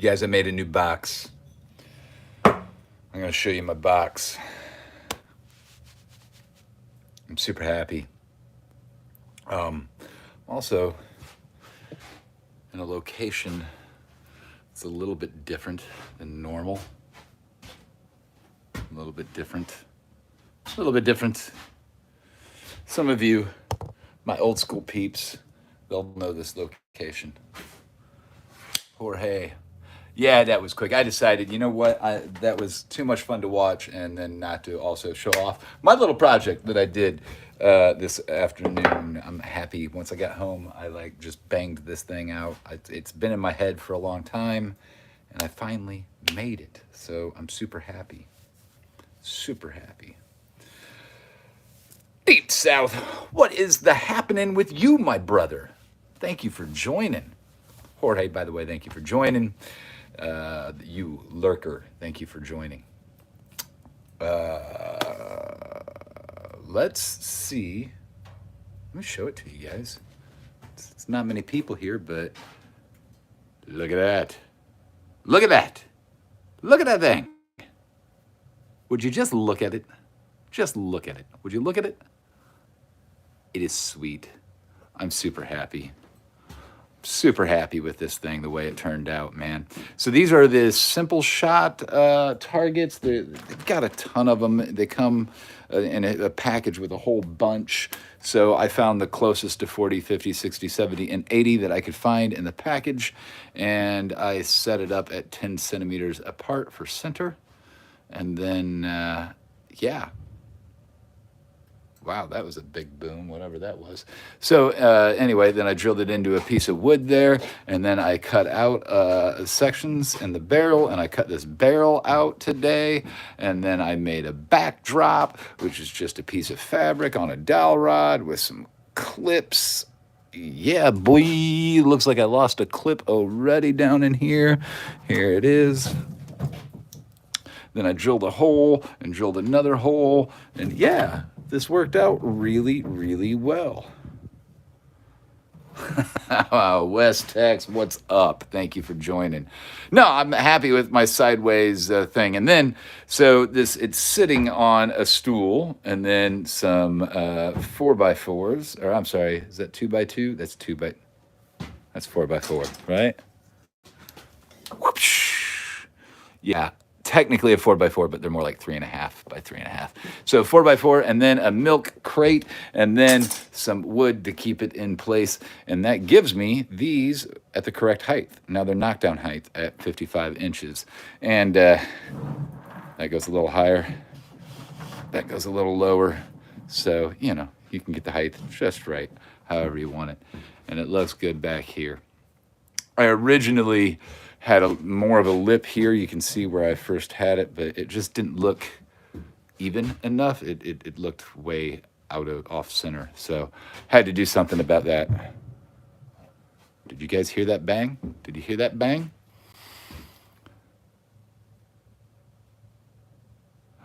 You guys, I made a new box. I'm going to show you my box. I'm super happy. Also, in a location that's a little bit different than normal. A little bit different. A little bit different. Some of you, my old school peeps, they'll know this location. Jorge. Yeah, that was quick. I decided, you know what? That was too much fun to watch, and then not to also show off my little project that I did this afternoon. I'm happy. Once I got home, I just banged this thing out. It's been in my head for a long time, and I finally made it. So I'm super happy. Super happy. Deep South, what is the happening with you, my brother? Thank you for joining. Jorge, by the way, thank you for joining. You lurker, thank you for joining. Let's see. Let me show it to you guys. It's not many people here, but look at that. Look at that. Look at that thing. Would you just look at it? Just look at it. Would you look at it? It is sweet. I'm super happy. Super happy with this thing, the way it turned out, man. So these are the simple shot targets. They've got a ton of them. They come in a package with a whole bunch. So I found the closest to 40, 50, 60, 70, and 80 that I could find in the package. And I set it up at 10 centimeters apart for center. And then, yeah. Wow, that was a big boom, whatever that was. So anyway, then I drilled it into a piece of wood there, and then I cut out sections in the barrel, and I cut this barrel out today, and then I made a backdrop, which is just a piece of fabric on a dowel rod with some clips. Yeah, boy, looks like I lost a clip already down in here. Here it is. Then I drilled a hole and drilled another hole, and yeah, this worked out really, really well. West Tex, what's up? Thank you for joining. No, I'm happy with my sideways thing. And then, so it's sitting on a stool, and then some 4x4s, or I'm sorry, is that 2x2? That's 4x4, right? Whoopsh. Yeah. Technically a 4x4, but they're more like 3.5 by 3.5. So 4x4, and then a milk crate, and then some wood to keep it in place. And that gives me these at the correct height. Now they're knockdown height at 55 inches. And that goes a little higher. That goes a little lower. So, you know, you can get the height just right, however you want it. And it looks good back here. I originally had more of a lip here. You can see where I first had it, but it just didn't look even enough. It looked way off center. So had to do something about that. Did you guys hear that bang? Did you hear that bang?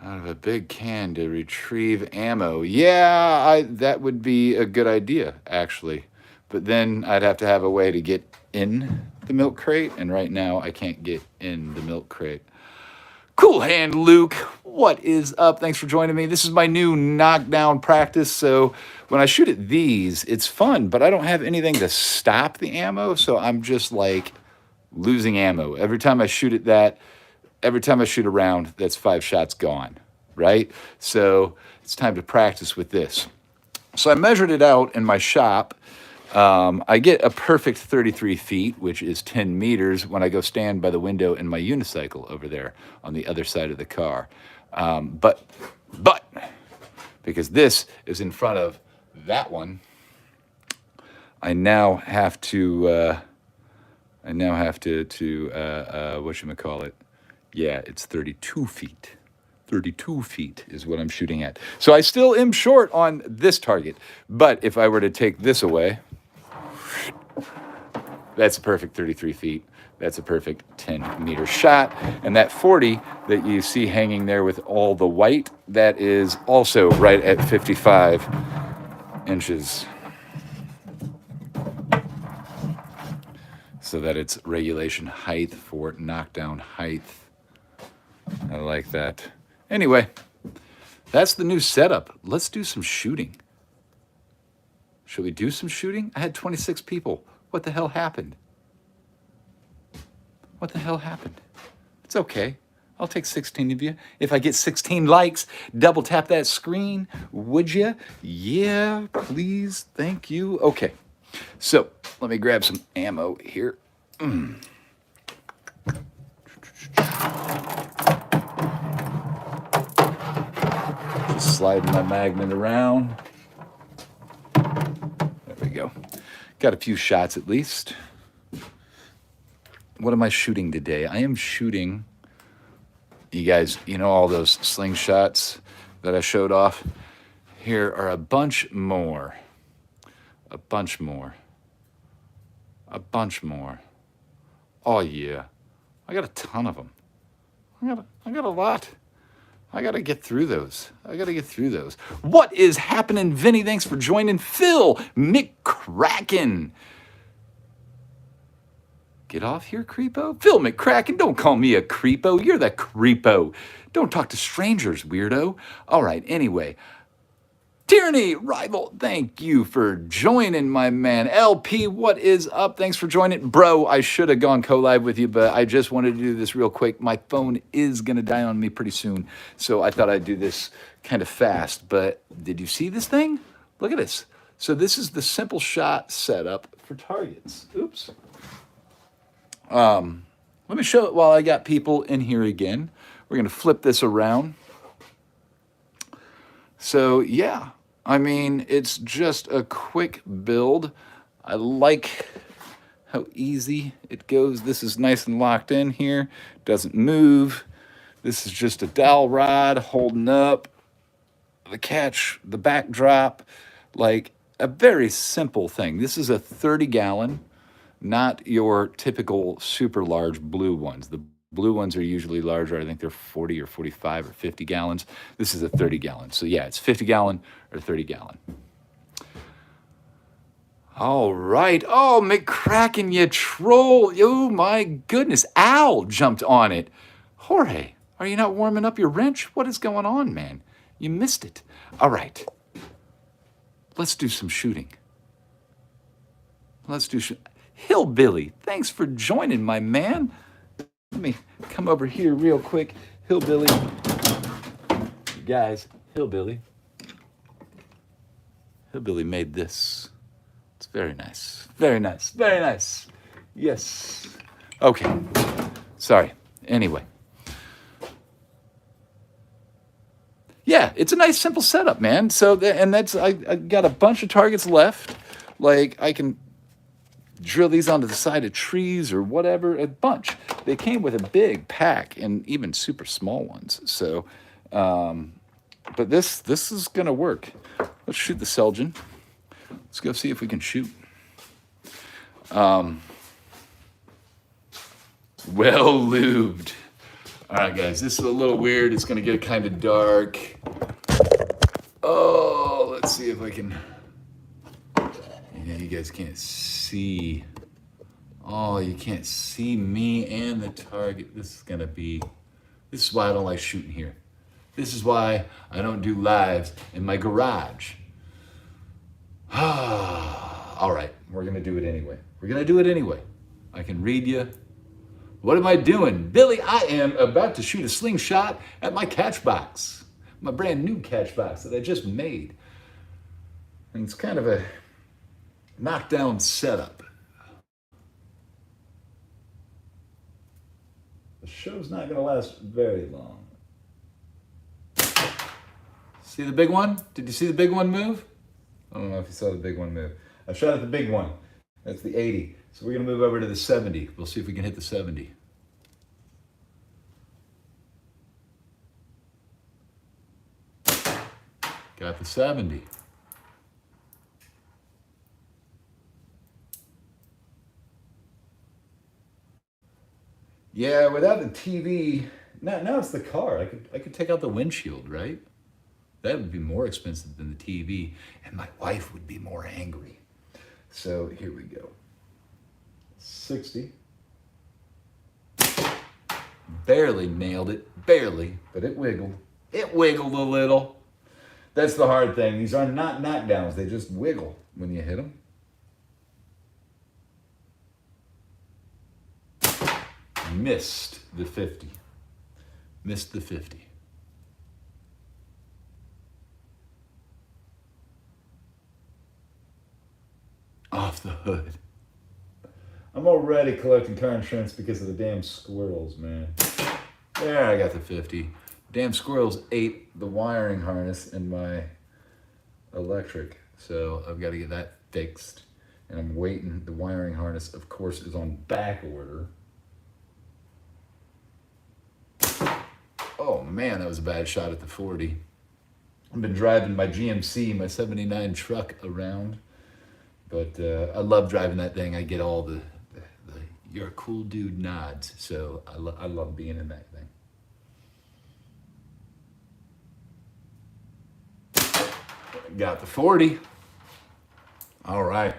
Out of a big can to retrieve ammo. Yeah, that would be a good idea, actually. But then I'd have to have a way to get in the milk crate, and right now I can't get in the milk crate. Cool Hand Luke, what is up? Thanks for joining me. This is my new knockdown practice. So when I shoot at these, it's fun, but I don't have anything to stop the ammo, so I'm just like losing ammo. Every time I shoot a round, that's 5 shots gone, right? So it's time to practice with this. So I measured it out in my shop. I get a perfect 33 feet, which is 10 meters, when I go stand by the window in my unicycle over there on the other side of the car. But because this is in front of that one, I now have to whatchamacallit? Yeah, it's 32 feet. 32 feet is what I'm shooting at. So I still am short on this target. But if I were to take this away, that's a perfect 33 feet. That's a perfect 10-meter shot. And that 40 that you see hanging there with all the white, that is also right at 55 inches. so that it's regulation height for knockdown height. I like that. Anyway, that's the new setup. Let's do some shooting. Should we do some shooting? I had 26 people. What the hell happened? What the hell happened? It's okay. I'll take 16 of you. If I get 16 likes, double tap that screen, would you? Yeah, please. Thank you. Okay. So let me grab some ammo here. Just sliding my magnet around. There we go. Got a few shots at least. What am I shooting today? I am shooting, you guys, you know all those slingshots that I showed off? Here are a bunch more. A bunch more. A bunch more. Oh yeah. I got a ton of them. I got a lot. I got to get through those. What is happening, Vinny? Thanks for joining. Phil McCracken. Get off here, creepo. Phil McCracken, don't call me a creepo. You're the creepo. Don't talk to strangers, weirdo. All right, anyway. Tyranny Rival, thank you for joining, my man. LP, what is up? Thanks for joining. Bro, I should have gone co-live with you, but I just wanted to do this real quick. My phone is going to die on me pretty soon, so I thought I'd do this kind of fast. But did you see this thing? Look at this. So this is the simple shot setup for targets. Oops. Let me show it while I got people in here again. We're going to flip this around. So, yeah. I mean, it's just a quick build. I like how easy it goes. This is nice and locked in here. Doesn't move. This is just a dowel rod holding up the catch, the backdrop, like a very simple thing. This is a 30-gallon, not your typical super large blue ones. The blue ones are usually larger. I think they're 40 or 45 or 50 gallons. This is a 30-gallon. So yeah, it's 50-gallon or 30-gallon. All right. Oh, McCracken, you troll. Oh, my goodness. Al jumped on it. Jorge, are you not warming up your wrench? What is going on, man? You missed it. All right. Let's do some shooting. Hillbilly, thanks for joining, my man. Let me come over here real quick. Hillbilly. Guys, Hillbilly. Hillbilly made this. It's very nice. Very nice. Very nice. Yes. Okay. Sorry. Anyway. Yeah, it's a nice, simple setup, man. So, and that's, I got a bunch of targets left. Like, I can drill these onto the side of trees or whatever, a bunch. They came with a big pack and even super small ones. So, but this is going to work. Let's shoot the Selgin. Let's go see if we can shoot. Well lubed. All right, guys, this is a little weird. It's going to get kind of dark. Oh, let's see if I can. Yeah, you guys can't see. Oh, you can't see me and the target. This is why I don't like shooting here. This is why I don't do lives in my garage. All right, we're going to do it anyway. I can read you. What am I doing? Billy, I am about to shoot a slingshot at my catchbox. My brand new catchbox that I just made. And it's kind of a knockdown setup. The show's not going to last very long. See the big one? Did you see the big one move? I don't know if you saw the big one move. I shot at the big one. That's the 80. So we're going to move over to the 70. We'll see if we can hit the 70. Got the 70. Yeah, without the TV, now it's the car. I could take out the windshield, right? That would be more expensive than the TV, and my wife would be more angry. So here we go. 60. Barely nailed it, barely, but it wiggled. It wiggled a little. That's the hard thing. These are not knockdowns. They just wiggle when you hit them. Missed the 50. Missed the 50. Off the hood. I'm already collecting car insurance because of the damn squirrels, man. There, I got the 50. Damn squirrels ate the wiring harness in my electric, so I've got to get that fixed. And I'm waiting. The wiring harness, of course, is on back order. Oh man, that was a bad shot at the 40. I've been driving my GMC, my 79 truck around, but I love driving that thing. I get all the you're a cool dude nods, so I love being in that thing. Got the 40. All right.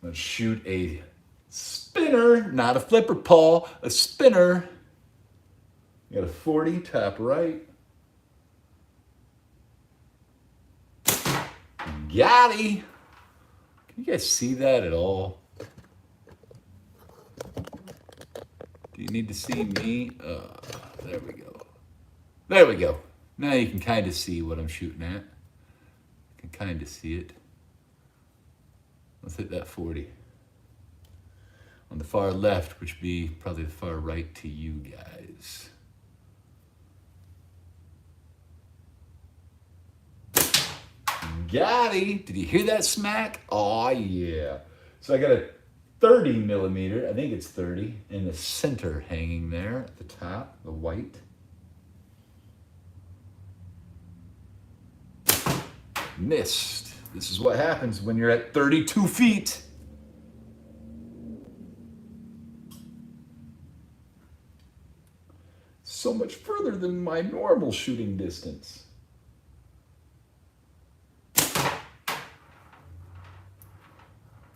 Let's shoot a spinner, not a flipper, Paul, a spinner. Got a 40, top right. Got it. Can you guys see that at all? Do you need to see me? There we go. There we go. Now you can kind of see what I'm shooting at. You can kind of see it. Let's hit that 40. On the far left, which would be probably the far right to you guys. Got it. Did you hear that smack? Oh yeah. So I got a 30 millimeter, I think it's 30, in the center hanging there at the top, the white. Missed. This is what happens when you're at 32 feet. So much further than my normal shooting distance.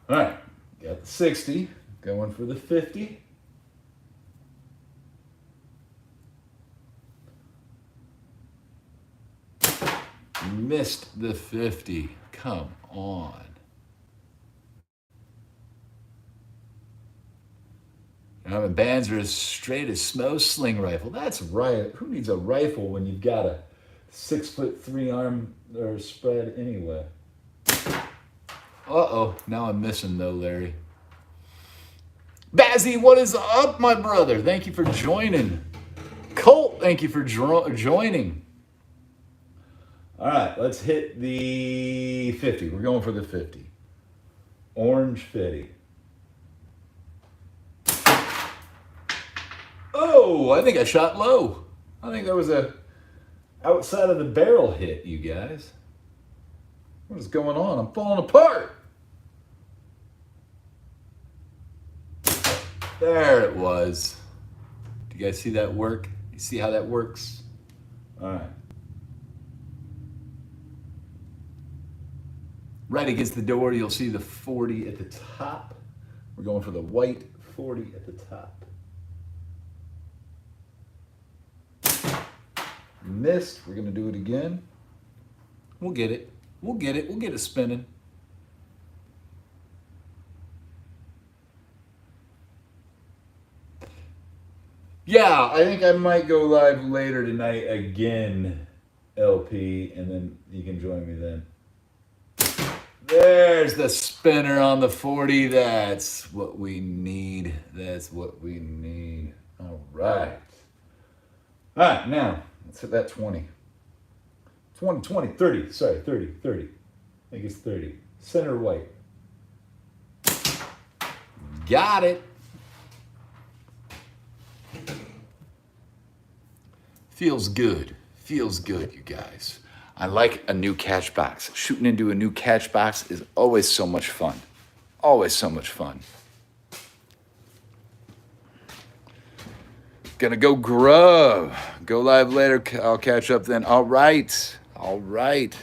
All right, got the 60, going for the 50. Missed the 50. Come on. Bands are as straight as Smo's sling rifle. That's right. Who needs a rifle when you've got a 6'3" arm or spread anyway? Uh-oh, now I'm missing though, Larry. Bazzy, what is up, my brother? Thank you for joining. Colt, thank you for joining. All right, let's hit the 50. We're going for the 50. Orange 50. Oh, I think I shot low. I think there was a outside of the barrel hit, you guys. What is going on? I'm falling apart. There it was. Do you guys see that work? You see how that works? All right. Right against the door, you'll see the 40 at the top. We're going for the white 40 at the top. Missed. We're going to do it again. We'll get it. We'll get it. We'll get it spinning. Yeah, I think I might go live later tonight again, LP, and then you can join me then. There's the spinner on the 40. That's what we need. That's what we need. All right. All right, now, let's hit that 20. 30. Sorry, 30. I think it's 30. Center white. Got it. Feels good. Feels good, you guys. I like a new catchbox. Shooting into a new catchbox is always so much fun. Always so much fun. Gonna go grub. Go live later. I'll catch up then. All right. All right.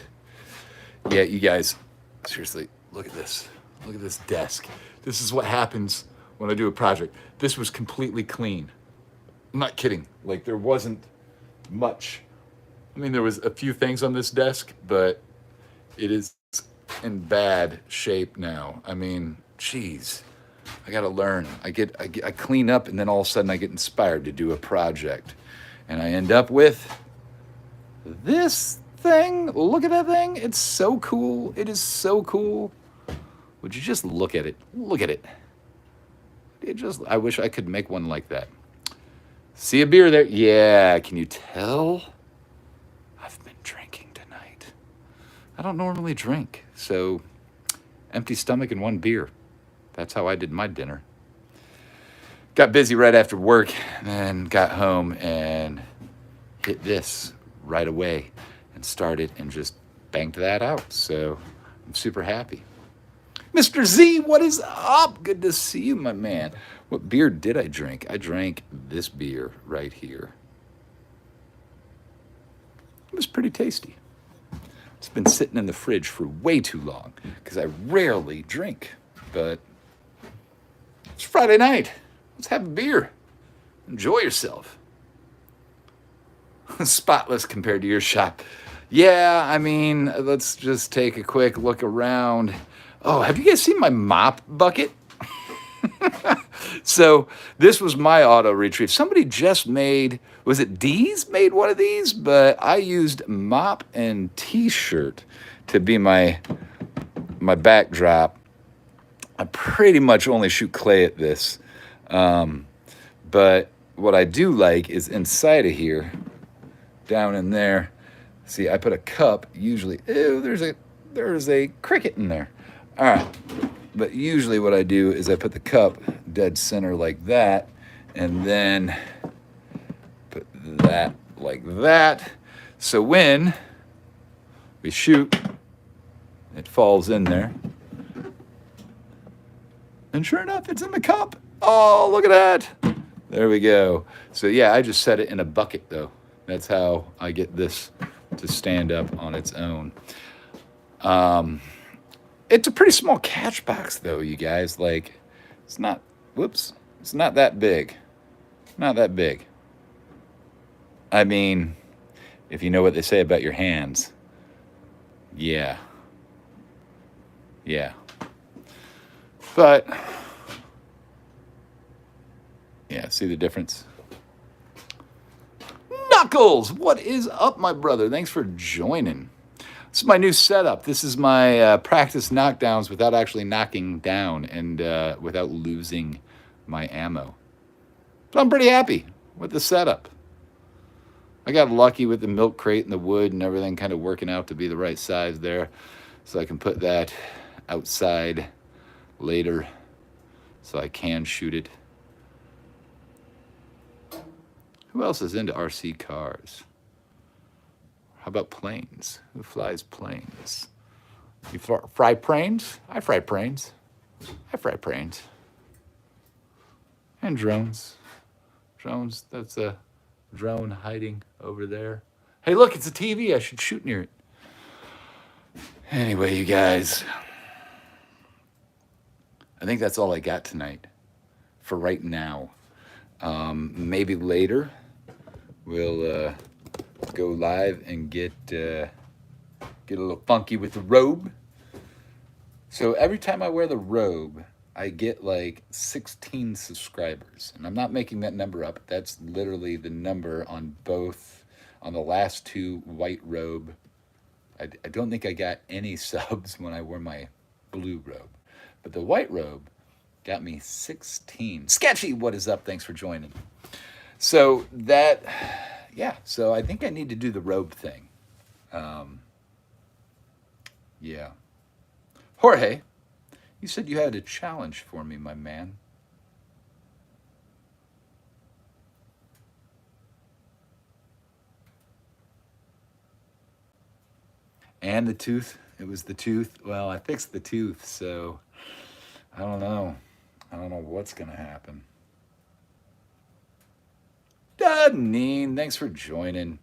Yeah, you guys, seriously, look at this. Look at this desk. This is what happens when I do a project. This was completely clean. I'm not kidding. Like, there wasn't much. I mean, there was a few things on this desk, but it is in bad shape now. I mean, geez, I got to learn. I clean up, and then all of a sudden I get inspired to do a project, and I end up with this thing. Look at that thing. It's so cool. It is so cool. Would you just look at it? Look at it. I wish I could make one like that. See a beer there? Yeah, can you tell? I've been drinking tonight. I don't normally drink, so empty stomach and one beer. That's how I did my dinner. Got busy right after work, and then got home and hit this right away and started and just banked that out. So I'm super happy. Mr. Z, what is up? Good to see you, my man. What beer did I drink? I drank this beer right here. It was pretty tasty. It's been sitting in the fridge for way too long because I rarely drink. But it's Friday night. Let's have a beer. Enjoy yourself. Spotless compared to your shop. Yeah, I mean, let's just take a quick look around. Oh, have you guys seen my mop bucket? So this was my auto retrieve. Somebody just made, was it D's made one of these? But I used mop and t-shirt to be my backdrop. I pretty much only shoot clay at this. But what I do like is inside of here, down in there, see, I put a cup, usually, ew, there's a cricket in there. All right, but usually what I do is I put the cup dead center like that, and then put that like that. So when we shoot, it falls in there. And sure enough, it's in the cup. Oh, look at that. There we go. So yeah, I just set it in a bucket though. That's how I get this to stand up on its own. It's a pretty small catchbox though, you guys. Like, it's not, whoops, it's not that big. Not that big. I mean, if you know what they say about your hands, yeah. Yeah. But, yeah, see the difference? Knuckles, what is up, my brother? Thanks for joining. This is my new setup. This is my practice knockdowns without actually knocking down and without losing my ammo. But I'm pretty happy with the setup. I got lucky with the milk crate and the wood and everything kind of working out to be the right size there. So I can put that outside later so I can shoot it. Who else is into RC cars? How about planes? Who flies planes? You fry planes? I fry planes. I fry planes. And drones. Drones, that's a drone hiding over there. Hey, look, it's a TV. I should shoot near it. Anyway, you guys, I think that's all I got tonight for right now. Maybe later we'll go live and get a little funky with the robe. So every time I wear the robe, I get like 16 subscribers. And I'm not making that number up. That's literally the number on the last two white robe. I don't think I got any subs when I wore my blue robe. But the white robe got me 16. Sketchy, what is up? Thanks for joining. So that, yeah, so I think I need to do the robe thing. Yeah. Jorge, you said you had a challenge for me, my man. And the tooth, it was the tooth. Well, I fixed the tooth, so I don't know. I don't know what's going to happen. Danine, thanks for joining.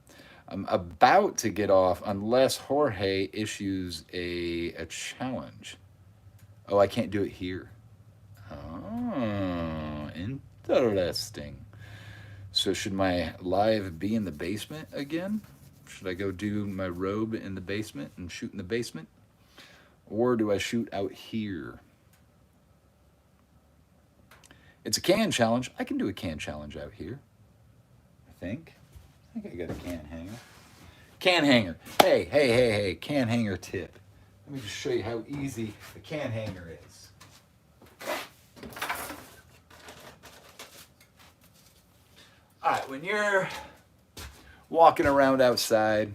I'm about to get off unless Jorge issues a challenge. Oh, I can't do it here. Oh. interesting. So should my live be in the basement again? Should I go do my robe in the basement and shoot in the basement? Or do I shoot out here? It's a can challenge. I can do a can challenge out here. I think I got a can hanger. Can hanger. Hey. Can hanger tip. Let me just show you how easy a can hanger is. All right, when you're walking around outside,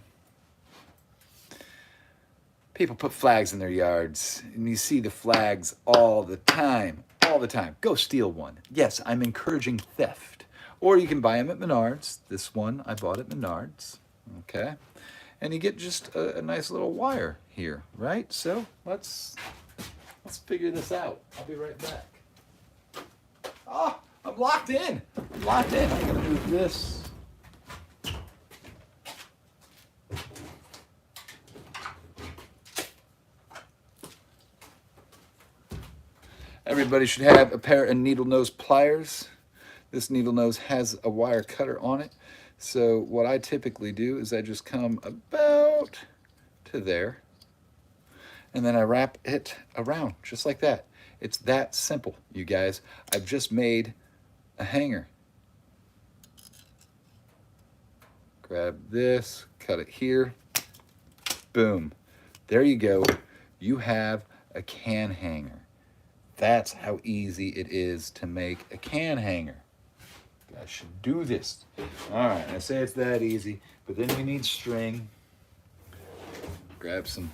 people put flags in their yards, and you see the flags all the time. All the time. Go steal one. Yes, I'm encouraging theft. Or you can buy them at Menards. This one I bought at Menards. Okay. And you get just a nice little wire here, right? So let's figure this out. I'll be right back. Oh, I'm locked in. I'm gonna move this. Everybody should have a pair of needle nose pliers. This needle nose has a wire cutter on it. So what I typically do is I just come about to there, and then I wrap it around just like that. It's that simple, you guys. I've just made a hanger. Grab this, cut it here, boom. There you go. You have a can hanger. That's how easy it is to make a can hanger. I should do this. All right, I say it's that easy, but then you need string. Grab some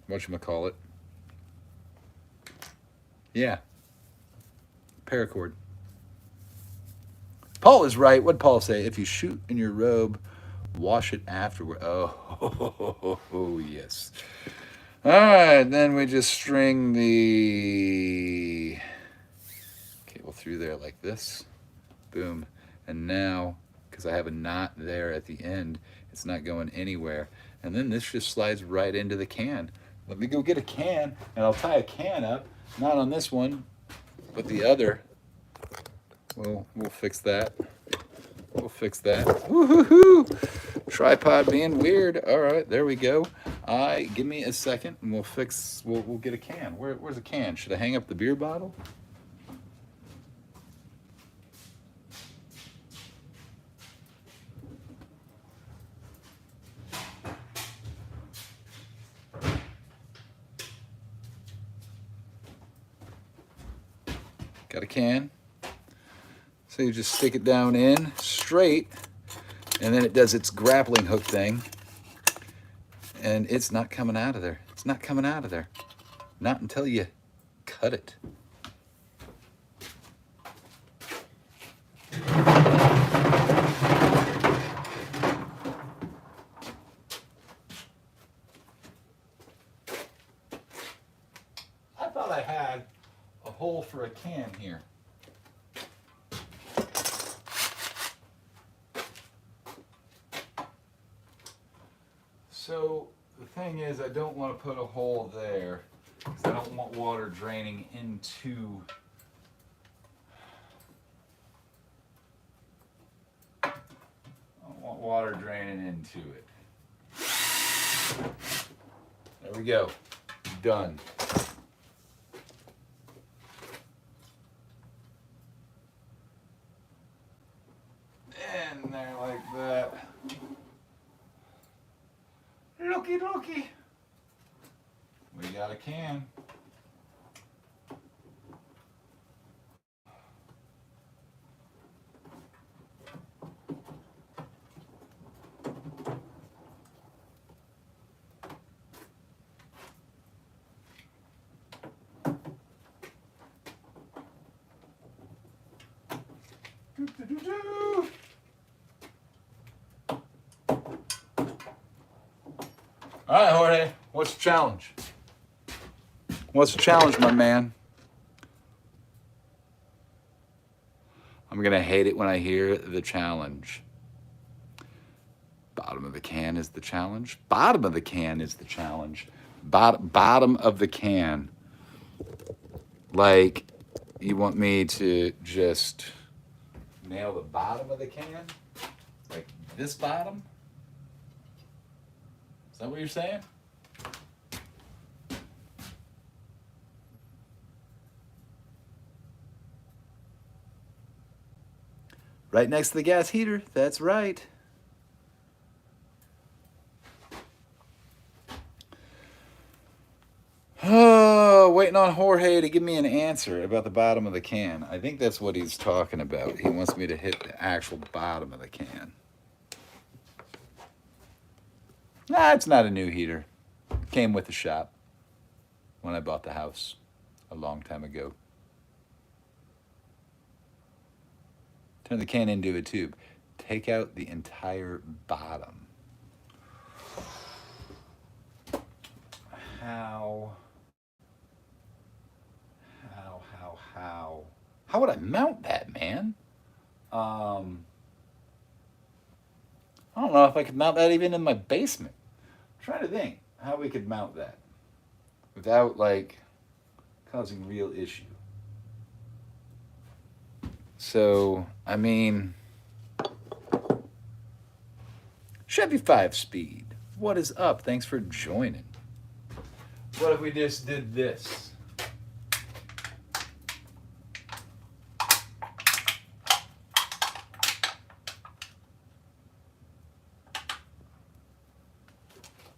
whatchamacallit. Yeah, paracord. Paul is right. What'd Paul say? If you shoot in your robe, wash it afterward. Oh, yes. All right, then we just string the cable through there like this. Boom. And now, because I have a knot there at the end, it's not going anywhere. And then this just slides right into the can. Let me go get a can, and I'll tie a can up. Not on this one, but the other. We'll fix that. We'll fix that. Woo-hoo-hoo! Tripod being weird. All right, there we go. Give me a second, and we'll get a can. Where's a can? Should I hang up the beer bottle? Got a can. So you just stick it down in straight, and then it does its grappling hook thing, and it's not coming out of there. It's not coming out of there. Not until you cut it. I thought I had a hole for a can here. So the thing is, I don't want to put a hole there because I don't want water draining into it. There we go. Done. And there like that. Looky. We got a can. Do. All right, Jorge, what's the challenge? What's the challenge, my man? I'm going to hate it when I hear the challenge. Bottom of the can is the challenge. Bottom of the can is the challenge. Bottom of the can. Like, you want me to just nail the bottom of the can? Like this bottom? Is that what you're saying? Right next to the gas heater. That's right. Oh, waiting on Jorge to give me an answer about the bottom of the can. I think that's what he's talking about. He wants me to hit the actual bottom of the can. Nah, it's not a new heater. Came with the shop when I bought the house a long time ago. Turn the can into a tube. Take out the entire bottom. How would I mount that, man? I don't know if I could mount that even in my basement. I'm trying to think how we could mount that without like causing real issue. So, I mean, Chevy 5-speed. What is up? Thanks for joining. What if we just did this?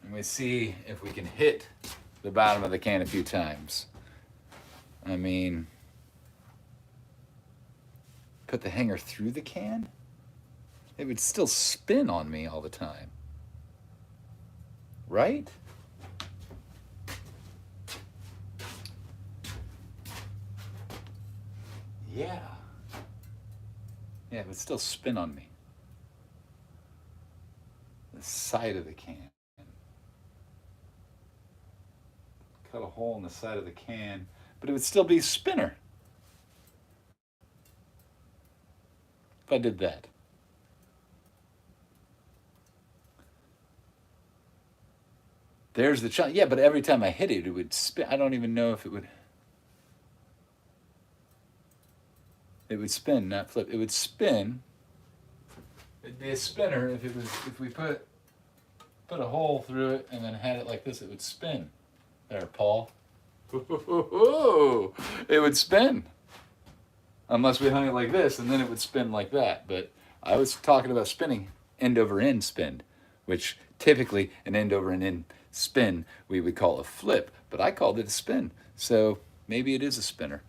And we see if we can hit the bottom of the can a few times. I mean, put the hanger through the can? It would still spin on me all the time. Right? Yeah. Yeah, it would still spin on me. The side of the can. Cut a hole in the side of the can, but it would still be a spinner if I did that. There's the challenge. Yeah, but every time I hit it, it would spin. I don't even know if it would. It would spin, not flip. It would spin. It'd be a spinner if we put a hole through it and then had it like this. It would spin. There, Paul. It would spin. Unless we hung it like this, and then it would spin like that. But I was talking about spinning end over end spin, which typically an end over end spin we would call a flip, but I called it a spin. So maybe it is a spinner.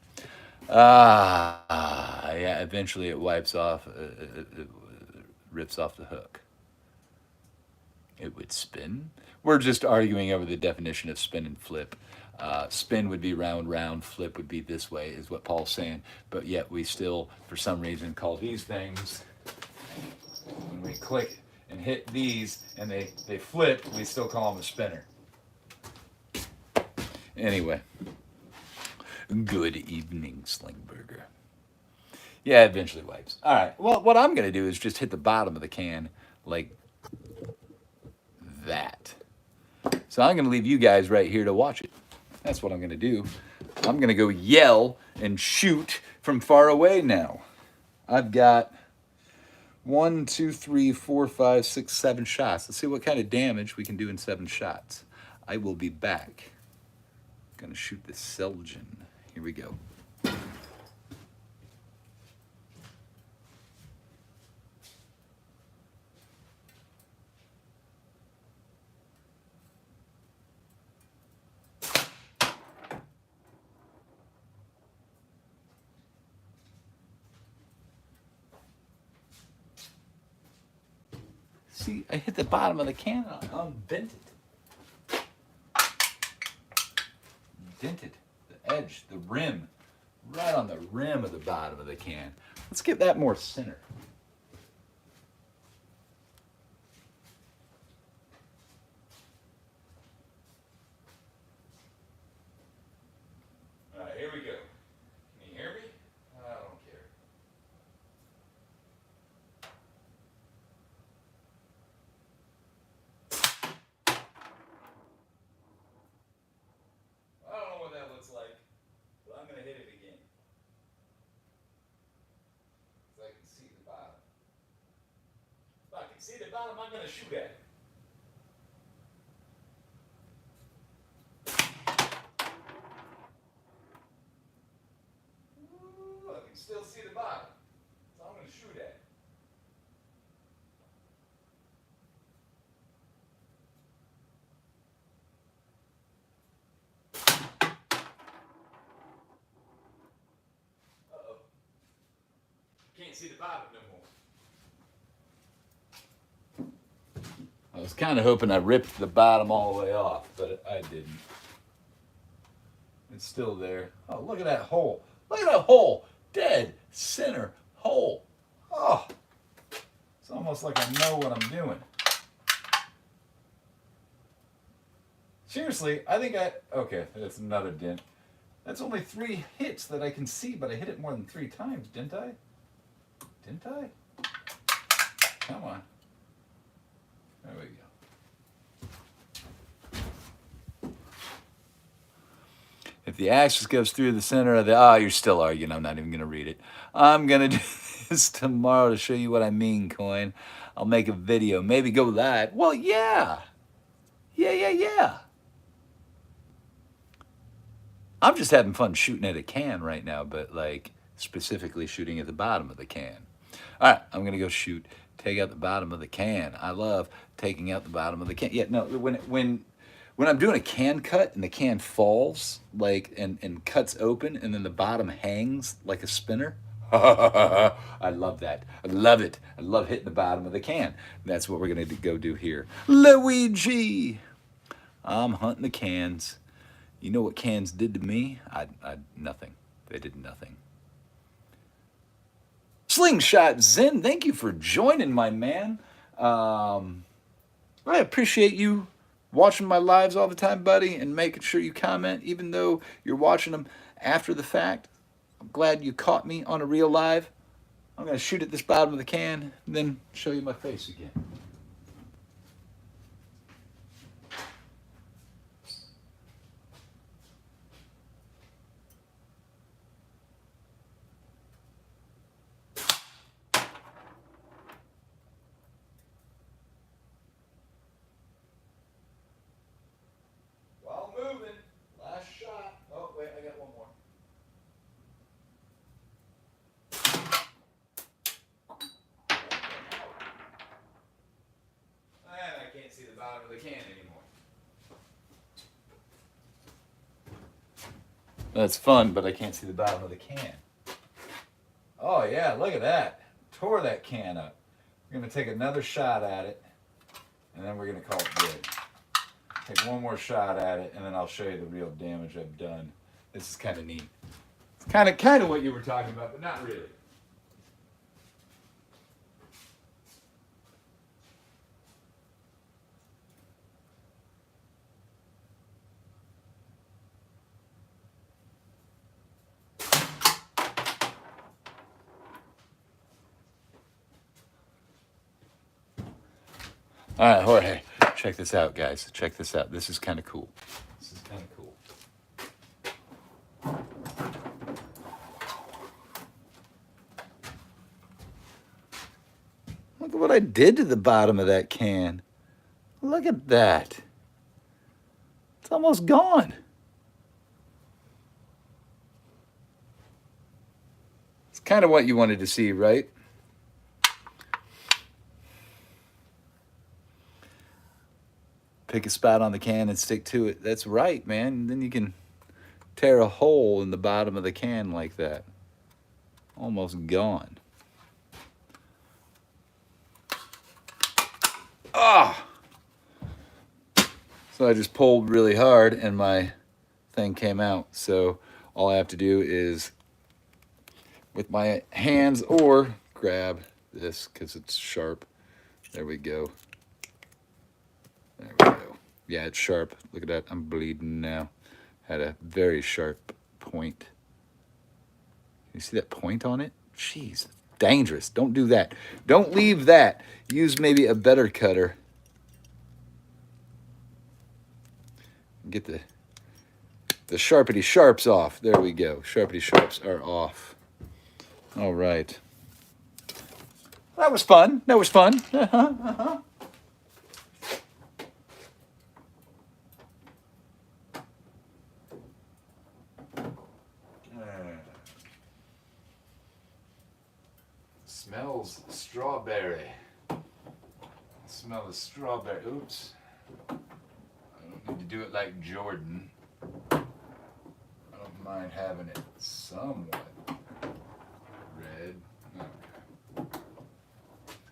Yeah, eventually it wipes off, it rips off the hook. It would spin. We're just arguing over the definition of spin and flip. Spin would be round, round. Flip would be this way, is what Paul's saying. But yet we still, for some reason, call these things, when we click and hit these and they flip, we still call them a spinner. Anyway. Good evening, Slingburger. Yeah, it eventually wipes. All right. Well, what I'm going to do is just hit the bottom of the can like that. So I'm going to leave you guys right here to watch it. That's what I'm going to do. I'm going to go yell and shoot from far away now. I've got 1, 2, 3, 4, 5, 6, 7 shots. Let's see what kind of damage we can do in 7 shots. I will be back. I'm going to shoot the Selgin. Here we go. See, I hit the bottom of the can and I unbent it. Dented the edge, the rim, right on the rim of the bottom of the can. Let's get that more center. All right, here we go. Can you hear me? I don't care. I don't know what that looks like, but I'm going to hit it bottom, I'm going to shoot at it. Ooh, I can still see the bottom. So I'm going to shoot at it. Uh-oh. Can't see the bottom no more. I was kind of hoping I ripped the bottom all the way off, but I didn't. It's still there. Oh, look at that hole. Look at that hole. Dead center hole. Oh, it's almost like I know what I'm doing. Seriously, I think okay, that's another dent. That's only 3 hits that I can see, but I hit it more than 3 times, didn't I? Didn't I? Come on. There we go. If the axis goes through the center of the... Oh, you're still arguing. I'm not even going to read it. I'm going to do this tomorrow to show you what I mean, Coin. I'll make a video. Maybe go live. Well, yeah. Yeah. I'm just having fun shooting at a can right now, but like specifically shooting at the bottom of the can. All right, I'm going to go shoot. Take out the bottom of the can. I love taking out the bottom of the can. Yeah, no, when I'm doing a can cut and the can falls like and cuts open and then the bottom hangs like a spinner. I love that. I love it. I love hitting the bottom of the can. That's what we're going to go do here. Luigi! I'm hunting the cans. You know what cans did to me? Nothing. They did nothing. Slingshot Zen, thank you for joining, my man. I appreciate you watching my lives all the time, buddy, and making sure you comment, even though you're watching them after the fact. I'm glad you caught me on a real live. I'm going to shoot at this bottom of the can, and then show you my face again. See the bottom of the can anymore. That's fun, but I can't see the bottom of the can. Oh yeah, look at that. Tore that can up. We're going to take another shot at it, and then we're going to call it good. Take one more shot at it, and then I'll show you the real damage I've done. This is kind of neat. It's kind of what you were talking about, but not really. All right, Jorge, check this out, guys. Check this out. This is kind of cool. This is kind of cool. Look at what I did to the bottom of that can. Look at that. It's almost gone. It's kind of what you wanted to see, right? Pick a spot on the can and stick to it. That's right, man. And then you can tear a hole in the bottom of the can like that. Almost gone. Ah! So I just pulled really hard and my thing came out. So all I have to do is with my hands or grab this because it's sharp. There we go. There we go. Yeah, it's sharp. Look at that. I'm bleeding now. Had a very sharp point. You see that point on it? Jeez, dangerous. Don't do that. Don't leave that. Use maybe a better cutter. Get the sharpity sharps off. There we go. Sharpity sharps are off. All right. That was fun. That was fun. strawberry. Smell the strawberry. Oops. I don't need to do it like Jordan. I don't mind having it somewhat red. Okay.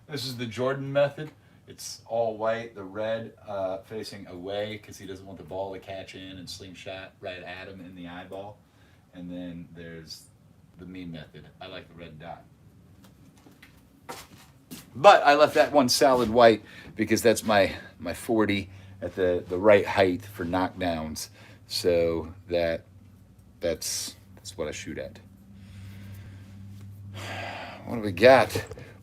This is the Jordan method. It's all white, the red facing away because he doesn't want the ball to catch in and slingshot right at him in the eyeball. And then there's the me method. I like the red dot. But I left that one solid white because that's my 40 at the right height for knockdowns. So that's what I shoot at. What do we got?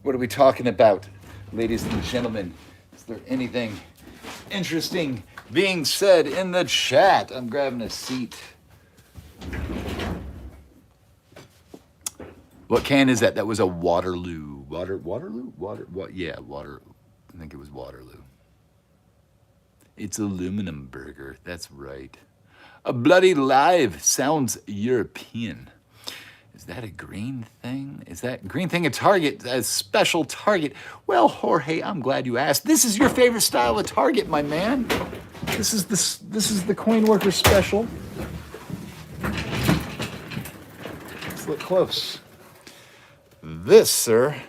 What are we talking about, ladies and gentlemen? Is there anything interesting being said in the chat? I'm grabbing a seat. What can is that? That was a Waterloo. Waterloo? Yeah, Waterloo. I think it was Waterloo. It's aluminum burger. That's right. A bloody live sounds European. Is that a green thing? Is that green thing a target? A special target? Well, Jorge, I'm glad you asked. This is your favorite style of target, my man. This is the coin worker special. Let's look close. This, sir,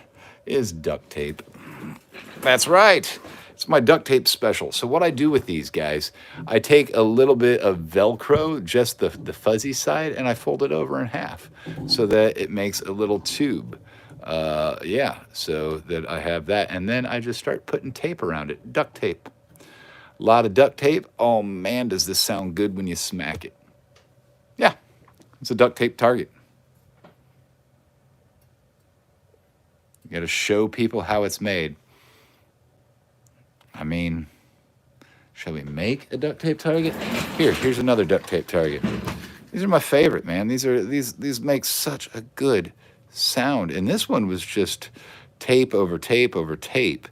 is duct tape. That's right. It's my duct tape special. So what I do with these guys, I take a little bit of Velcro, just the fuzzy side, and I fold it over in half so that it makes a little tube. Yeah, so that I have that. And then I just start putting tape around it, duct tape. A lot of duct tape. Oh, man, does this sound good when you smack it. Yeah, it's a duct tape target. You got to show people how it's made. I mean, shall we make a duct tape target? Here's another duct tape target. These are my favorite, man. These make such a good sound. And this one was just tape over tape over tape.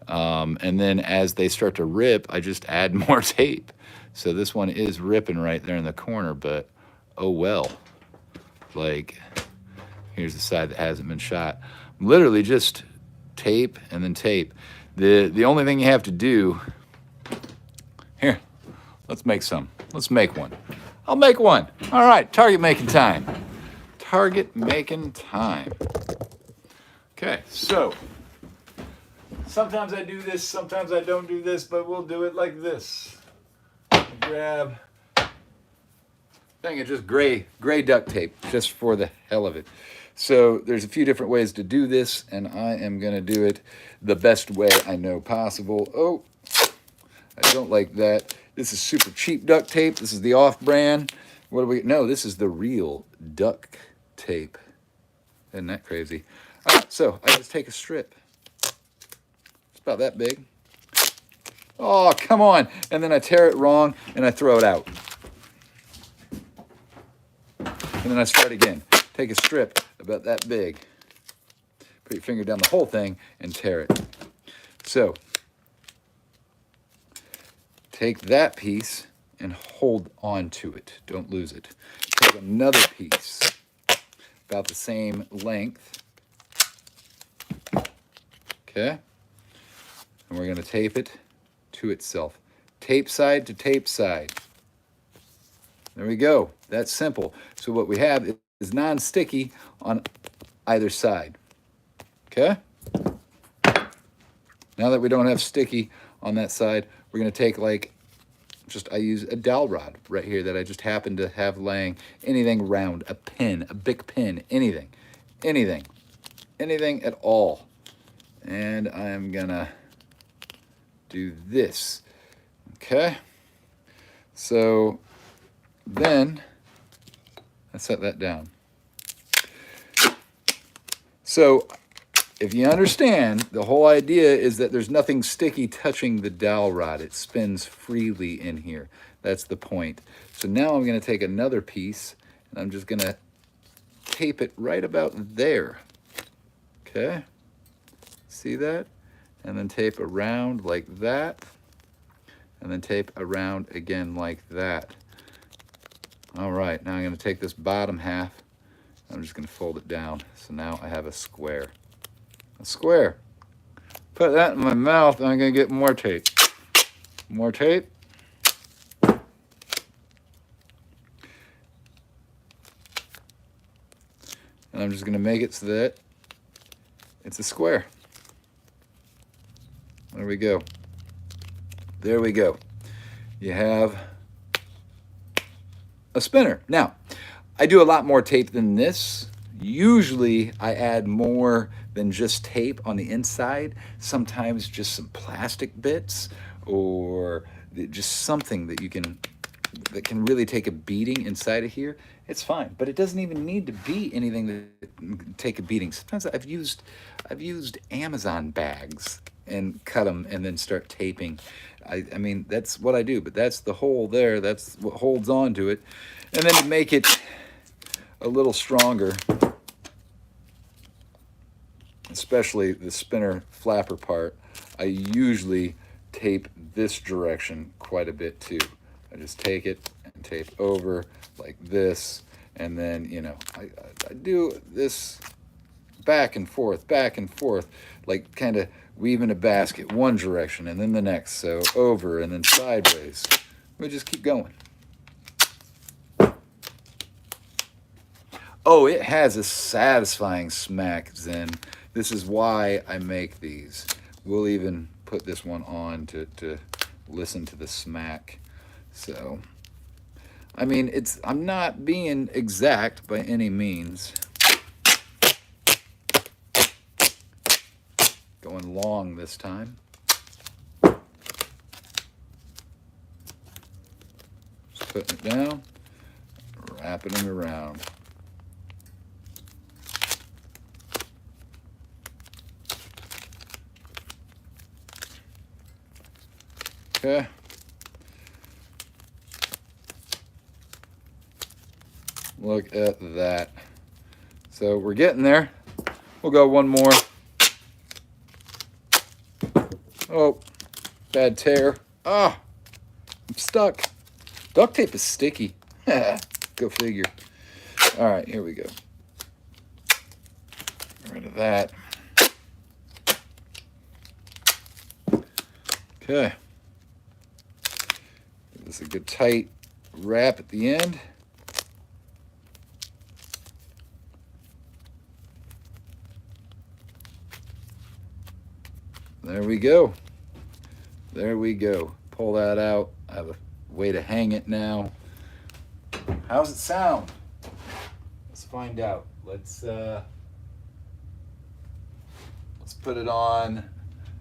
And then as they start to rip, I just add more tape. So this one is ripping right there in the corner, but oh well. Like, here's the side that hasn't been shot. Literally just tape and then tape. The only thing you have to do, here, let's make some. Let's make one. I'll make one. All right, target making time. Target making time. Okay, so sometimes I do this, sometimes I don't do this, but we'll do it like this. Grab thing of just gray duct tape, just for the hell of it. So there's a few different ways to do this, and I am going to do it the best way I know possible. Oh, I don't like that. This is super cheap duct tape. This is the off-brand. What do we? No, this is the real duct tape. Isn't that crazy? All right, so I just take a strip. It's about that big. Oh, come on. And then I tear it wrong, and I throw it out. And then I start again. Take a strip about that big. Put your finger down the whole thing and tear it. So, take that piece and hold on to it. Don't lose it. Take another piece about the same length. Okay? And we're going to tape it to itself. Tape side to tape side. There we go. That's simple. So what we have is non-sticky on either side. Okay? Now that we don't have sticky on that side, we're going to take I use a dowel rod right here that I just happen to have laying. Anything round, a pin, a big pin, anything at all. And I'm going to do this. Okay? So then I set that down. So if you understand, the whole idea is that there's nothing sticky touching the dowel rod. It spins freely in here. That's the point. So now I'm going to take another piece, and I'm just going to tape it right about there. Okay? See that? And then tape around like that. And then tape around again like that. All right, now I'm going to take this bottom half. I'm just going to fold it down. So now I have a square. A square. put that in my mouth, and I'm going to get more tape. More tape. And I'm just going to make it so that it's a square. There we go. There we go. You have a spinner. Now, I do a lot more tape than this. Usually I add more than just tape on the inside. Sometimes just some plastic bits or just something that can really take a beating inside of here. It's fine, but it doesn't even need to be anything that can take a beating. Sometimes I've used Amazon bags and cut them and then start taping. I mean, that's what I do, but that's the hole there. That's what holds on to it. And then to make it a little stronger, especially the spinner flapper part, I usually tape this direction quite a bit too. I just take it and tape over like this, and then, you know, I do this back and forth, like kind of weaving a basket one direction and then the next, so over and then sideways. We just keep going. Oh, it has a satisfying smack, Zen. This is why I make these. We'll even put this one on to listen to the smack. So, I mean, I'm not being exact by any means. Going long this time. Just putting it down, wrapping it around. Okay. Look at that. So we're getting there. We'll go one more. Oh, bad tear. Ah, I'm stuck. Duct tape is sticky. Go figure. All right, here we go. Get rid of that. Okay. Give this a good tight wrap at the end. There we go. There we go. Pull that out. I have a way to hang it now. How's it sound? Let's find out. Let's put it on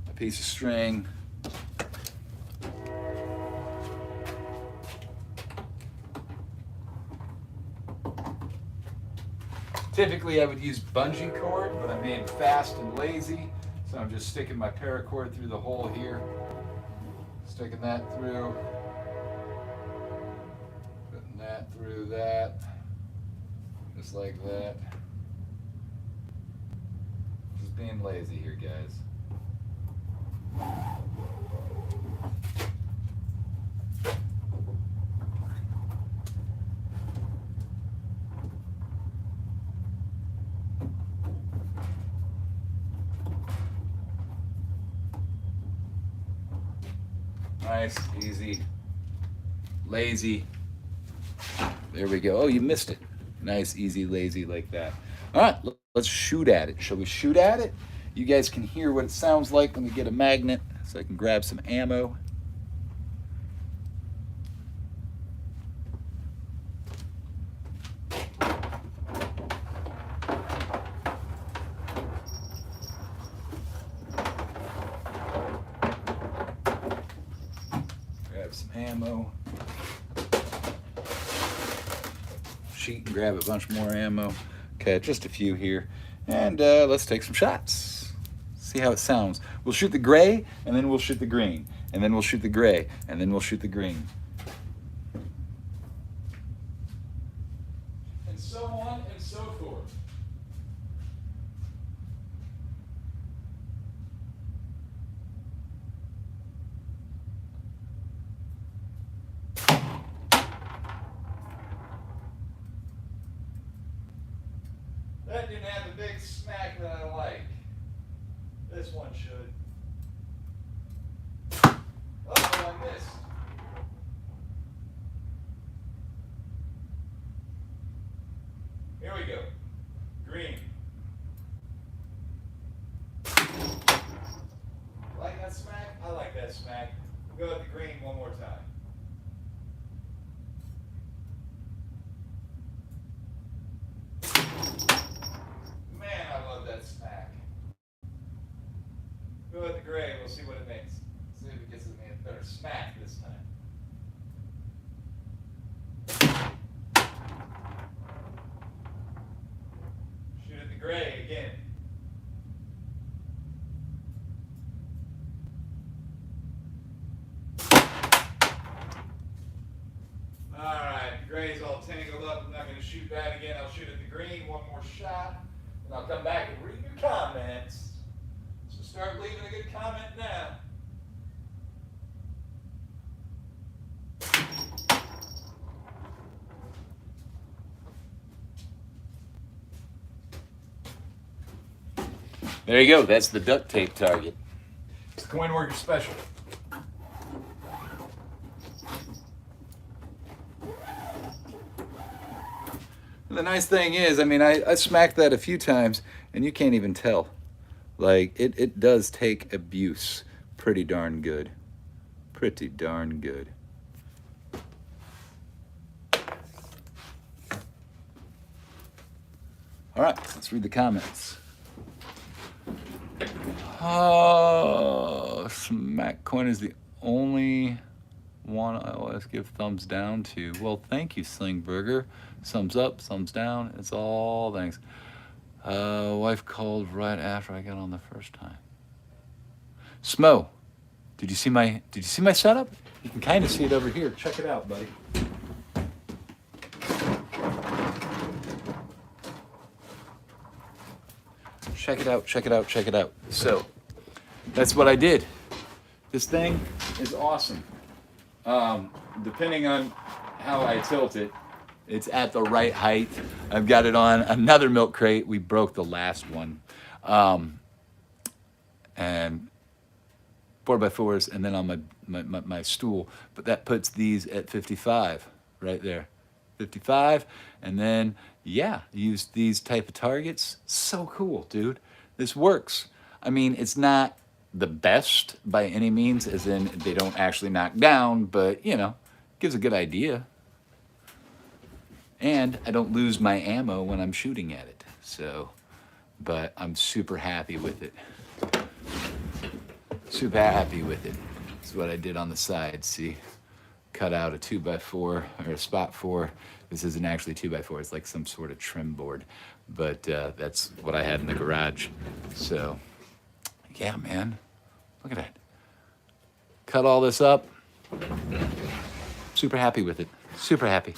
a piece of string. Typically I would use bungee cord, but I'm being fast and lazy. So I'm just sticking my paracord through the hole here. Sticking that through. Putting that through that. Just like that. Just being lazy here, guys. Nice, easy, lazy. There we go. Oh, you missed it. Nice, easy, lazy, like that. All right, let's shoot at it. Shall we shoot at it? You guys can hear what it sounds like. Let me get a magnet so I can grab some ammo. Grab some ammo. Sheet and grab a bunch more ammo. Okay, just a few here. And let's take some shots. See how it sounds. We'll shoot the gray, and then we'll shoot the green. And then we'll shoot the gray, and then we'll shoot the green. And so on and so forth. That didn't have a big smack that I like. This one should. that smack. We'll go at the green one more time. Man, I love that smack. Go at the gray, we'll see what it makes. See if it gets me a better smack this time. Shoot at the gray again. Alright, the gray's all tangled up. I'm not going to shoot that again. I'll shoot at the green one more shot. And I'll come back and read your comments. So start leaving a good comment now. There you go. That's the duct tape target. It's the Coin Worker Special. The nice thing is, I mean, I smacked that a few times, and you can't even tell. Like, it does take abuse pretty darn good. Pretty darn good. All right, let's read the comments. Oh, Smack Coin is the only one I always give thumbs down to. Well, thank you, Slingburger. Thumbs up, thumbs down. It's all thanks. Wife called right after I got on the first time. Smo, did you see my setup? You can kind of see it over here. Check it out, buddy. Check it out, check it out, check it out. So, that's what I did. This thing is awesome. Depending on how I tilt it, it's at the right height. I've got it on another milk crate. We broke the last one. And 4x4s, and then on my stool. But that puts these at 55, right there. 55, and then, yeah, use these type of targets. So cool, dude. This works. I mean, it's not the best by any means, as in they don't actually knock down, but, you know, gives a good idea. And I don't lose my ammo when I'm shooting at it. So, but I'm super happy with it. Super happy with it. This is what I did on the side, see? Cut out a 2x4 or a spot 4. This isn't actually 2x4, it's like some sort of trim board. But that's what I had in the garage. So, yeah, man. Look at that. Cut all this up. Super happy with it. Super happy.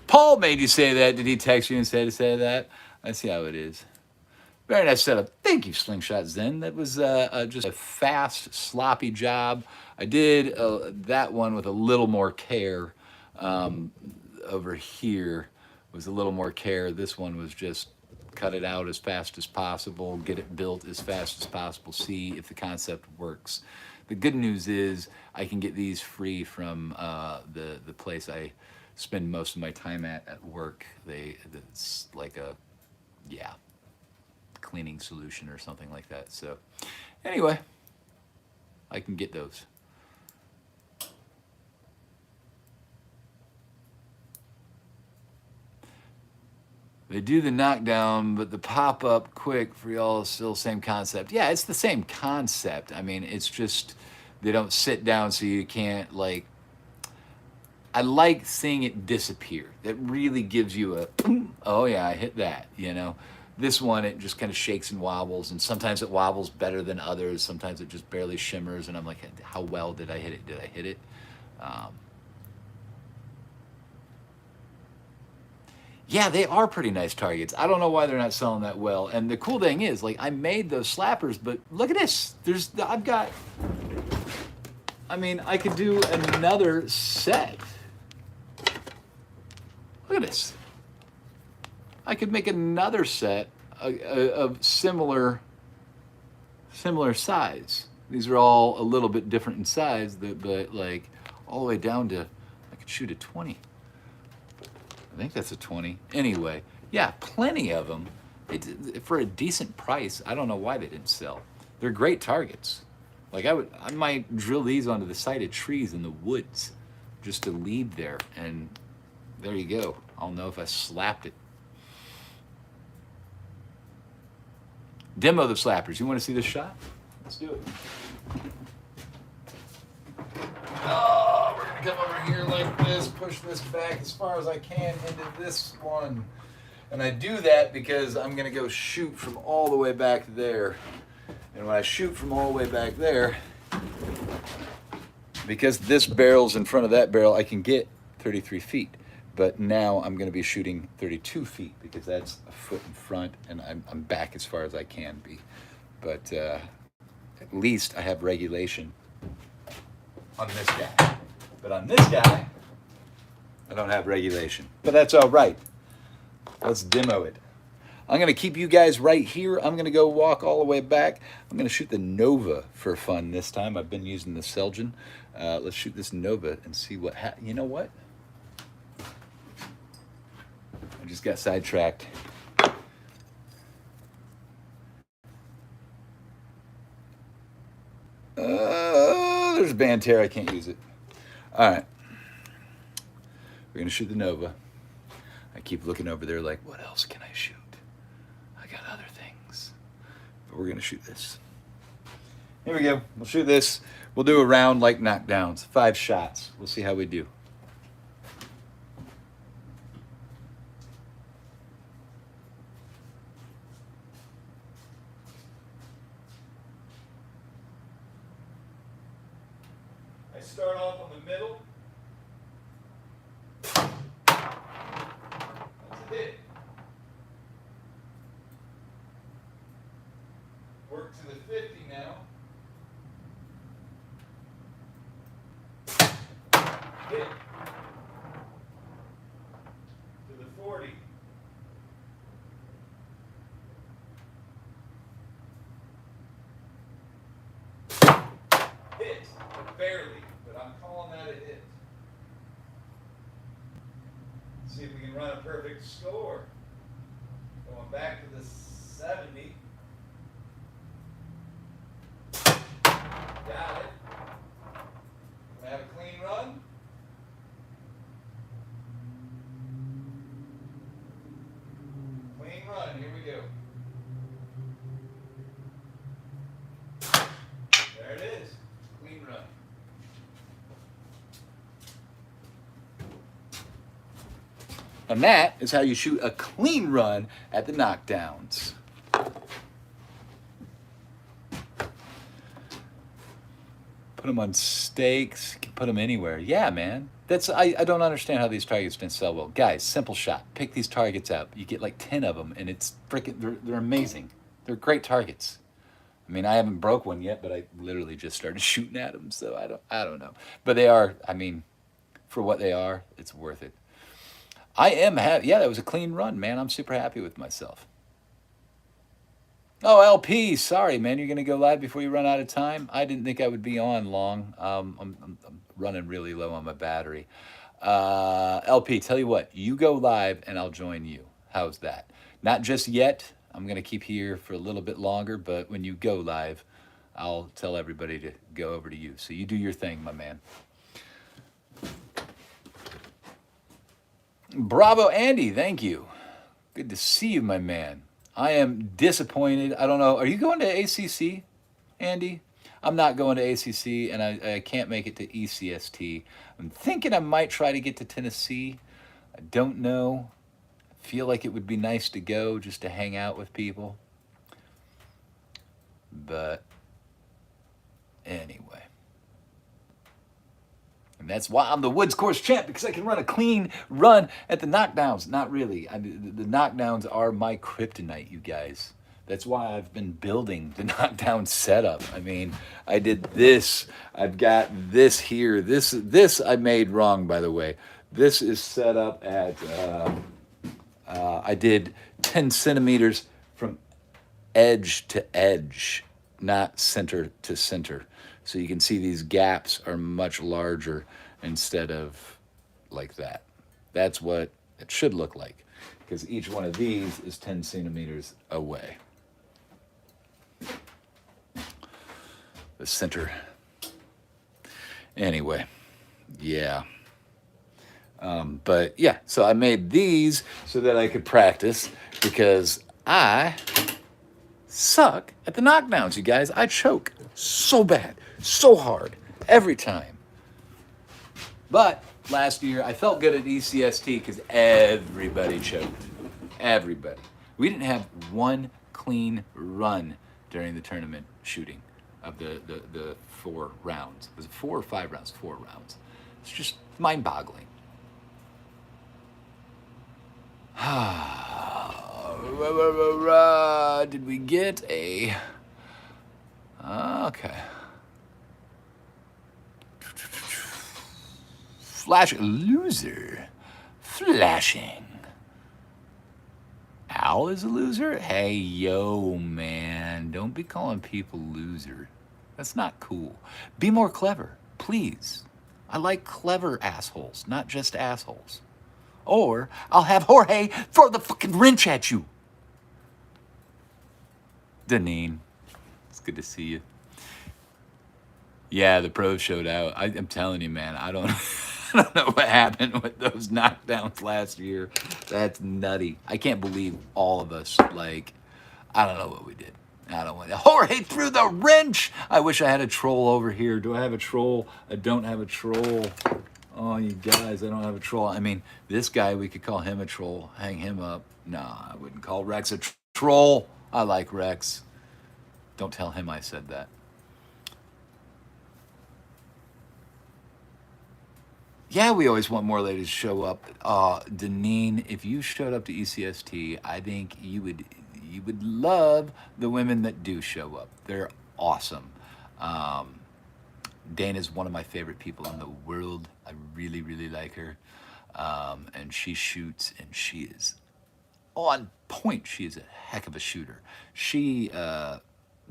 Paul made you say that. Did he text you and say to say that? I see how it is. Very nice setup. Thank you, Slingshot Zen. That was just a fast, sloppy job. I did that one with a little more care. Over here was a little more care. This one was just cut it out as fast as possible, get it built as fast as possible, see if the concept works. The good news is I can get these free from the place I spend most of my time at work. It's like a, yeah, cleaning solution or something like that. So anyway, I can get those. They do the knockdown, but the pop-up quick for y'all is still same concept. Yeah, it's the same concept. I mean, it's just they don't sit down so you can't, like, I like seeing it disappear. That really gives you a, oh yeah, I hit that, you know. This one, it just kind of shakes and wobbles, and sometimes it wobbles better than others. Sometimes it just barely shimmers, and I'm like, how well did I hit it? Did I hit it? Yeah, they are pretty nice targets. I don't know why they're not selling that well. And the cool thing is, like, I made those slappers, but look at this. I've got, I mean, I could do another set. Look at this. I could make another set of similar size. These are all a little bit different in size, but like all the way down to, I could shoot a 20. I think that's a 20. Anyway, yeah, plenty of them. For a decent price, I don't know why they didn't sell. They're great targets. Like I might drill these onto the side of trees in the woods just to leave there, and there you go. I'll know if I slapped it. Demo the slappers. You want to see this shot? Let's do it. Oh, we're gonna come over here like this, push this back as far as I can into this one. And I do that because I'm gonna go shoot from all the way back there. And when I shoot from all the way back there, because this barrel's in front of that barrel, I can get 33 feet. But now I'm gonna be shooting 32 feet because that's a foot in front and I'm back as far as I can be. But at least I have regulation on this guy. But on this guy, I don't have regulation. But that's all right. Let's demo it. I'm going to keep you guys right here. I'm going to go walk all the way back. I'm going to shoot the Nova for fun this time. I've been using the Selgin. Let's shoot this Nova and see what you know what? I just got sidetracked. There's Banter. I can't use it. All right. We're going to shoot the Nova. I keep looking over there like, what else can I shoot? I got other things. But we're going to shoot this. Here we go. We'll shoot this. We'll do a round like knockdowns. 5 shots. We'll see how we do. I start off on the middle. Hit. Work to the 50 now. Hit. To the 40. Hit. Barely, but I'm calling that a hit. See if we can run a perfect score. Going back to the 70. Got it. Can I have a clean run? Clean run, here we go. There it is. Clean run. And that is how you shoot a clean run at the knockdowns. Put them on stakes, you can put them anywhere. Yeah, man. I don't understand how these targets didn't sell well. Guys, simple shot. Pick these targets up. You get like 10 of them, and it's freaking, they're amazing. They're great targets. I mean, I haven't broke one yet, but I literally just started shooting at them, so I don't know. But they are, I mean, for what they are, it's worth it. I am happy. Yeah, that was a clean run, man. I'm super happy with myself. Oh, LP, sorry, man. You're going to go live before you run out of time? I didn't think I would be on long. I'm running really low on my battery. LP, tell you what. You go live, and I'll join you. How's that? Not just yet. I'm going to keep here for a little bit longer, but when you go live, I'll tell everybody to go over to you. So you do your thing, my man. Bravo, Andy. Thank you. Good to see you, my man. I am disappointed. I don't know. Are you going to ACC, Andy? I'm not going to ACC, and I can't make it to ECST. I'm thinking I might try to get to Tennessee. I don't know. I feel like it would be nice to go just to hang out with people. But anyway. And that's why I'm the Woods Course champ, because I can run a clean run at the knockdowns. Not really. The knockdowns are my kryptonite, you guys. That's why I've been building the knockdown setup. I mean, I did this. I've got this here. This I made wrong, by the way. This is set up at, I did 10 centimeters from edge to edge, not center to center. So you can see these gaps are much larger instead of like that. That's what it should look like. because each one of these is 10 centimeters away. The center. Anyway, yeah. But yeah, so I made these so that I could practice because I suck at the knockdowns, you guys. I choke so bad, so hard, every time. But last year, I felt good at ECST because everybody choked. Everybody. We didn't have one clean run during the tournament shooting of the 4 rounds. Was it 4 or 5 rounds? 4 rounds. It's just mind-boggling. Did we get a... Okay. Flash loser. Flashing. Al is a loser? Hey, yo, man. Don't be calling people loser. That's not cool. Be more clever, please. I like clever assholes, not just assholes. Or I'll have Jorge throw the fucking wrench at you. Deneen, it's good to see you. Yeah, the pros showed out. I'm telling you, man, I don't I don't know what happened with those knockdowns last year. That's nutty. I can't believe all of us, like, I don't know what we did. I don't want to. Jorge threw the wrench. I wish I had a troll over here. Do I have a troll? I don't have a troll. Oh, you guys, I don't have a troll. I mean, this guy, we could call him a troll. Hang him up. Nah, I wouldn't call Rex a troll. I like Rex. Don't tell him I said that. Yeah, we always want more ladies to show up. Deneen, if you showed up to ECST, I think you would love the women that do show up. They're awesome. Dana's one of my favorite people in the world. I really, really like her. And she shoots, and she is on point. She is a heck of a shooter. She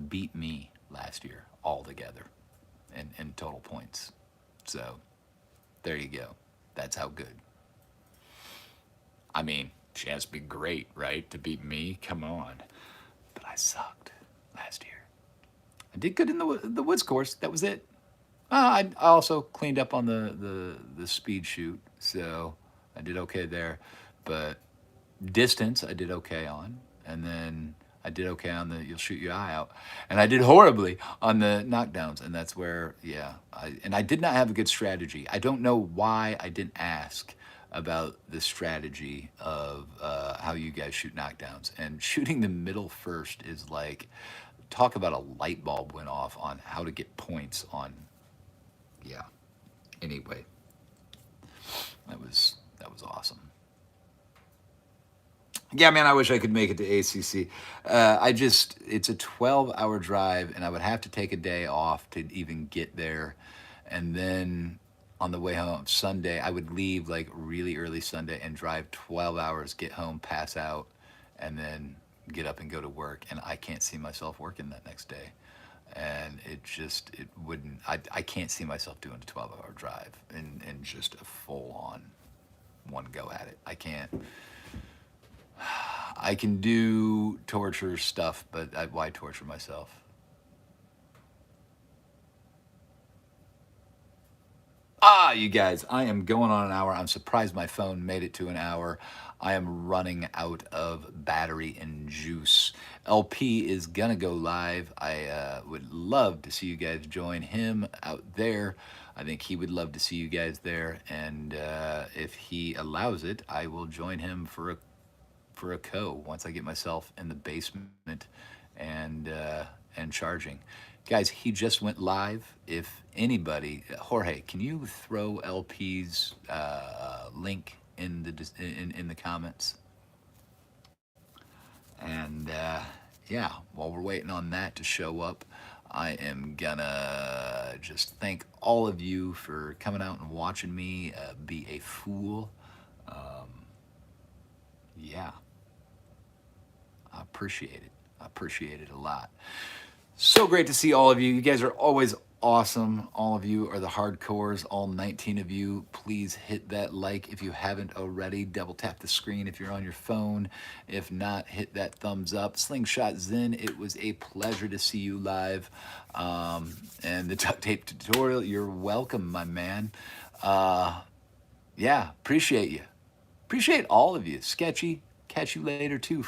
beat me last year altogether in total points. So there you go. That's how good. I mean, she has to be great, right, to beat me? Come on. But I sucked last year. I did good in the woods course. That was it. I also cleaned up on the speed shoot, so I did okay there. But distance, I did okay on. And then I did okay on the you'll shoot your eye out. And I did horribly on the knockdowns. And that's where, yeah. I did not have a good strategy. I don't know why I didn't ask about the strategy of how you guys shoot knockdowns. And shooting the middle first is like, talk about a light bulb went off on how to get points on. Yeah. Anyway, that was awesome. Yeah, man, I wish I could make it to ACC. It's a 12-hour drive, and I would have to take a day off to even get there. And then on the way home, Sunday, I would leave like really early Sunday and drive 12 hours, get home, pass out, and then get up and go to work. And I can't see myself working that next day. And it wouldn't, I can't see myself doing a 12-hour drive and just a full-on one go at it. I can't. I can do torture stuff, but why torture myself? You guys, I am going on an hour. I'm surprised my phone made it to an hour. I am running out of battery and juice. LP is gonna go live. I would love to see you guys join him out there. I think he would love to see you guys there. And if he allows it, I will join him for a once I get myself in the basement and charging. Guys, he just went live. If anybody, Jorge, can you throw LP's link in the comments? And yeah, while we're waiting on that to show up, I am gonna just thank all of you for coming out and watching me be a fool. Yeah, I appreciate it. I appreciate it a lot. So great to see all of you. You guys are always awesome. All of you are the hardcores, all 19 of you. Please hit that like if you haven't already. Double tap the screen if you're on your phone. If not, hit that thumbs up. Slingshot Zen, it was a pleasure to see you live. And the duct tape tutorial, you're welcome, my man. Yeah, appreciate you. Appreciate all of you. Sketchy, catch you later too.